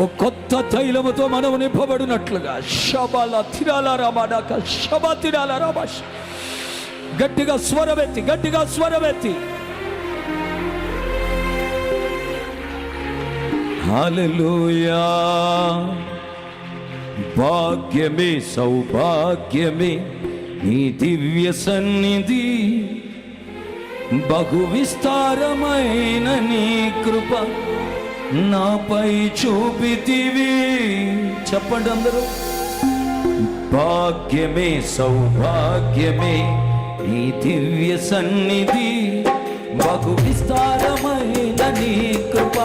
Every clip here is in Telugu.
ఒక కొత్త తైలముతో మనము నింపబడినట్లుగా శబల తిరాల రామాడాక శబ తిరాల రామాష. గట్టిగా స్వరమెత్తి, గట్టిగా స్వరమెత్తి. హల్లెలూయా. భాగ్యమే సౌభాగ్యమే నీ దివ్య సన్నిధి, బహు విస్తారమైన నీ కృప నాపై చూపితివి. చెప్పండి అందరూ. భాగ్యమే సౌభాగ్యమే నీ దివ్య సన్నిధి, బహు విస్తారమైన నీ కృప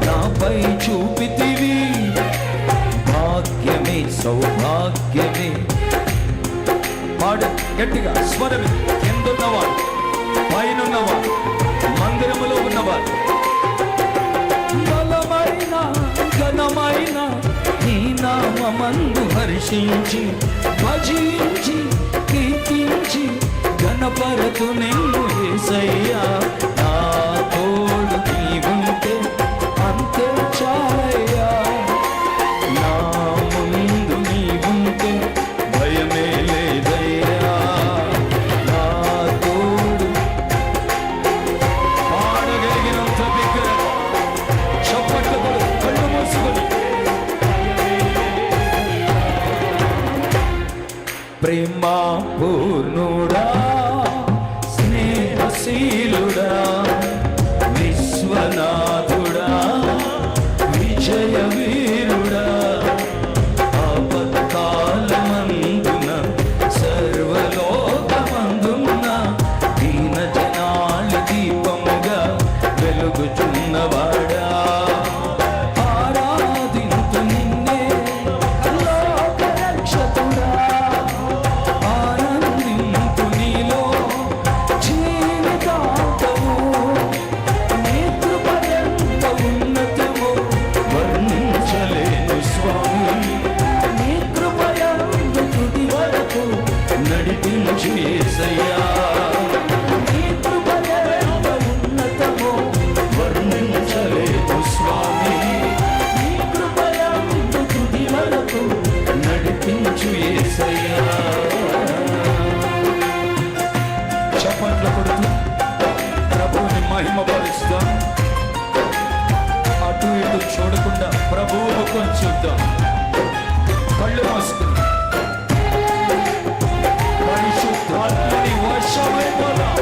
నాపై చూపితివి. భాగ్యమే సౌభాగ్యమే. పాడు గట్టిగా స్వరమే. కిందున్నవాడు, పైనున్నవాడు, మందిరములో ఉన్నవాడు, బలమైన ఘనమైన నీ నామమందు హర్షించి భజించి కీర్తించి ఘనపరతు నిన్ను యేసయ్యా. నా తోడు నీవుంటే అంతే చాలయ్యా. నా ముందు నీవుంటే భయమే లేదయ్యా. నా తోడు పాడగలిగినంత బిగ్గరగా చప్పట్లు కొడు, కళ్ళు మూసుకొని. ప్రేమ పూర్ణుడా, స్నేహశీలుడా, విశ్వనాథుడా, విజయ వీరుడా, ఆపత్కాలమందున సర్వలోకమందున దీన జనాల దీపముగా వెలుగుచున్నవాడా. ఆరాధింతు నిన్నే లోకరక్షకుడా, ఆనందింతు నీలో జీవితాంతము. నీ కృప ఎంత ఉన్నతమో వర్ణించలేను స్వామి. నీ కృప ఎంత తుది వరకు నడిపించు యేసయ్యా. నీ కృప ఎంత ఉన్నతమో వర్ణించలేను స్వామి. నీ కృప ఎంత తుది వరకు నడిపించు యేసయ్యా. చప్పట్లు కొడుతూ ప్రభువుని మహిమపరుస్తాం. అటు ఇటు చూడకుండా ప్రభువు ముఖం చూద్దాం. కళ్ళు మూసుకుని పరిశుద్ధాత్మని వర్షమైపోదాం.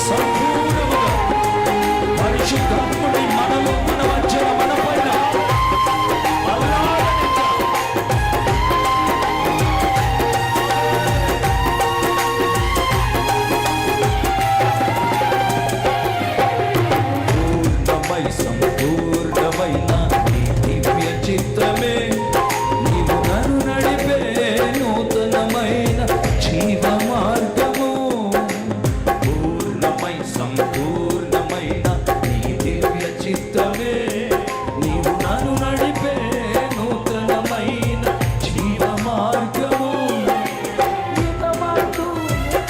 సంపూర్ణముగా పరిశుద్ధాత్ముడి మనలో మన మధ్యన మన పైన అల్లాడించాలి. పూర్ణమై సంపూర్ణమైన నీ దివ్య చిత్తమే, నీవు నన్ను నడిపే నూతనమైన జీవ మార్గము. పూర్ణమై సంపూర్ణమైన నీ దివ్య చిత్తమే, నీవు నన్ను నడిపే నూతనమైన జీవ మార్గము. హితమందు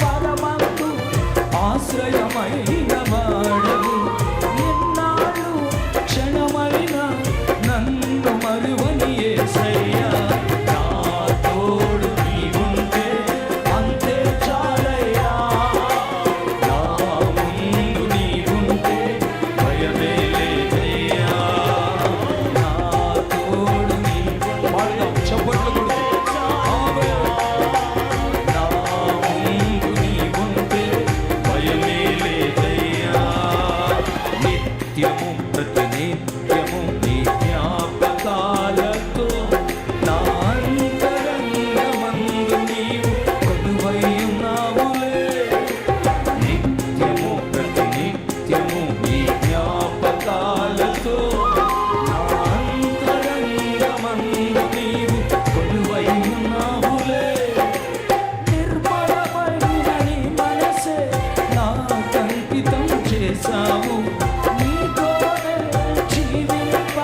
పరమందు ఆశ్రయమైన వాడవు, ఎన్నాళ్ళు క్షణమైన నన్ను మరువని యేసయ్యా. నా తోడు నీవుంటే అంతే చాలయ్యా. నా ముందు నీవుంటే భయమే లేదయ్యా. నా తోడు పాడదాం, చప్పట్లు కొడుతూ. నా ముందు నీవుంటే భయమే లేదయ్యా. నిత్యము ప్రతినిత్యము నీ జ్ఞాపకాలతో నా అంతరంగమందు నీవు కొలువై ఉన్నావులే. నిత్యము ప్రతినిత్యము నీ జ్ఞాపకాలతో నా అంతరంగమందు నీవు కొలువై ఉన్నావులే. నిర్మలమైన నీ మనసే నాకంకితం చేశావు. నీతోనే జీవింప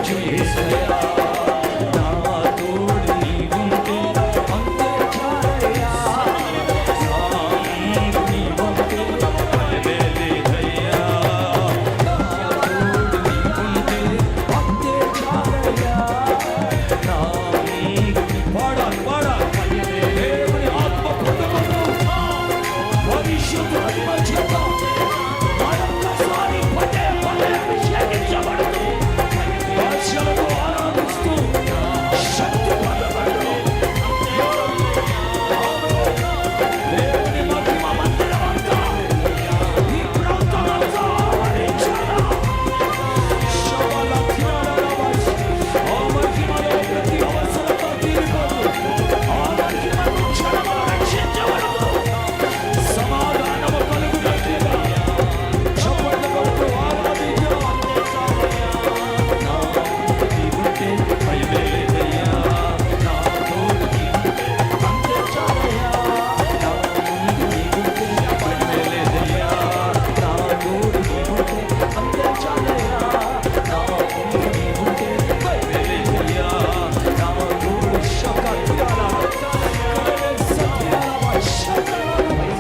యేసు యేసయ్యా నా తోడు నీవుంటే అంతే చాలయ్యా నా ముందు నీవుంటే భయమే లేదయ్యా నా తోడు నీవుంటే అంతే చాలయ్యా నా ముందు పాడాలి పాడాలి దేవుని ఆత్మ పొందుకొను పరిశుద్ధాత్మ చేత మరొకసారి పదే పదే అభిషేకించబడుతూ భాషలతో ఆరాధిస్తూ శక్తి పొందబడుతూ దేవుని మహిమ మందిరమంతా ఈ ప్రాంతమంతా ఆవరించాలా. శబల ధ్యానరవశ ఆ మహిమలో ప్రతి అవసరత తీరిపోదు. ఆ మహిమను క్షణములో రక్షించబడుతూ సమాధానము కలుగునట్లుగా చప్పట్లు కొడుతూ ఆరాధించు. నా ముందు నీవుంటే భయమే లేదయ్యా నా తోడు నీవుంటే అంతే చాలయ్యా నా ముందు నీవుంటే భయమే లేదయ్యా నా తోడు నీవుంటే అంతే చాలయ్యా నా ముందు నీవుంటే భయమే లేదయ్యా నా తోడు శకత్యాల కలవే సత్యాల శకత్యాల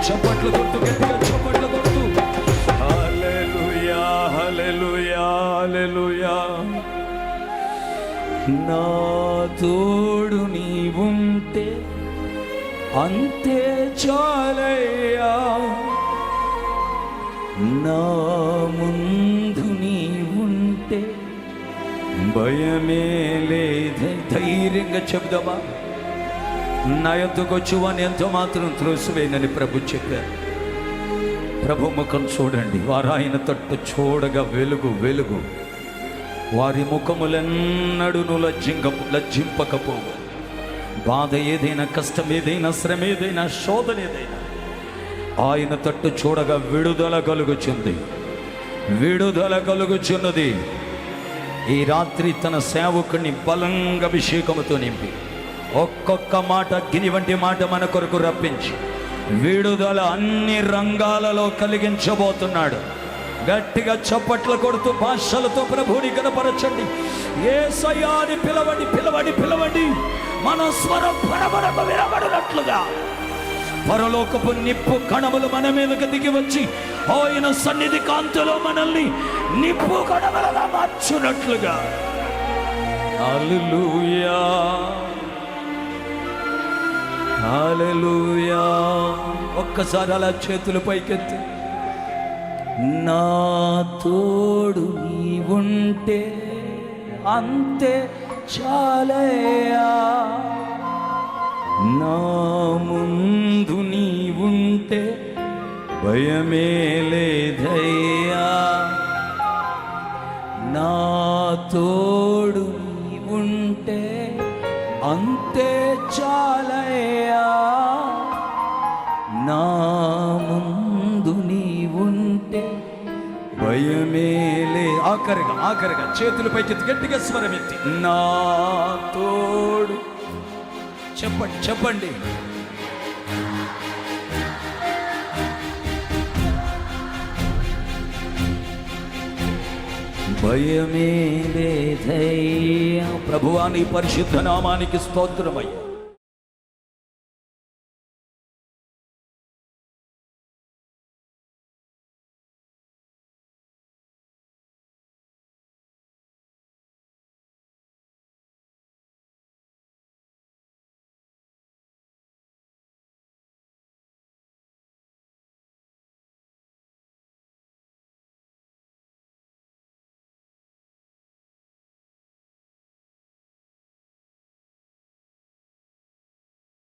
చప్పట్లు కొట్టు గట్టిగా చప్పట్లు కొట్టు. హల్లెలూయా హల్లెలూయా హల్లెలూయా నా తోడు నీవుంటే అంతే చాలయ్యా నా ముందు నీవుంటే భయమే లేదు. ధైర్యంగా చెబుదామా నా యొద్దకు వచ్చువాని ఎంతో మాత్రం త్రోసివేయనని ప్రభు చెప్పారు. ప్రభు ముఖం చూడండి, వారు ఆయన తట్టు చూడగా వెలుగు వెలుగు, వారి ముఖములెన్నడూను లజ్జింపకపోవు. బాధ ఏదైనా, కష్టం ఏదైనా, శ్రమ ఏదైనా, శోధన ఏదైనా ఆయన తట్టు చూడగా విడుదల కలుగుచుంది, విడుదల కలుగుచున్నది. ఈ రాత్రి తన సేవకుని బలంగా అభిషేకముతో నింపి ఒక్కొక్క మాట అగ్ని వంటి మాట మన కొరకు రప్పించి విడుదల అన్ని రంగాలలో కలిగించబోతున్నాడు. గట్టిగా చప్పట్లు కొడుతూ భాషలతో ప్రభువుని కనపరచండి. యేసయ్యా అని పిలవండి, పిలవండి, పిలవండి. మన స్వరం పరమరకు వినబడినట్లుగా పరలోకపు నిప్పు కణములు మన మీదకి దిగి వచ్చి ఆయన సన్నిధి కాంతిలో మనల్ని నిప్పు కణములుగా మార్చునట్లుగా. హల్లెలూయా హల్లెలూయా. ఒక్కసారి అలా చేతులు పైకెత్తి, నా తోడు నీవుంటే అంతే చాలయ్యా నా ముందు నీవుంటే భయమే లేదయ్యా నా తోడు నీవుంటే అంతే చాలయ్యా నా ముందు నీవుంటే భయమేలే. ఆఖరిగా చేతులు పైకెత్తి గట్టిగా స్వరం ఎత్తి, నా తోడు. చెప్పండి. భయమే లేదయ్యా. ప్రభువా నీ పరిశుద్ధ నామానికి స్తోత్రమయ్యా.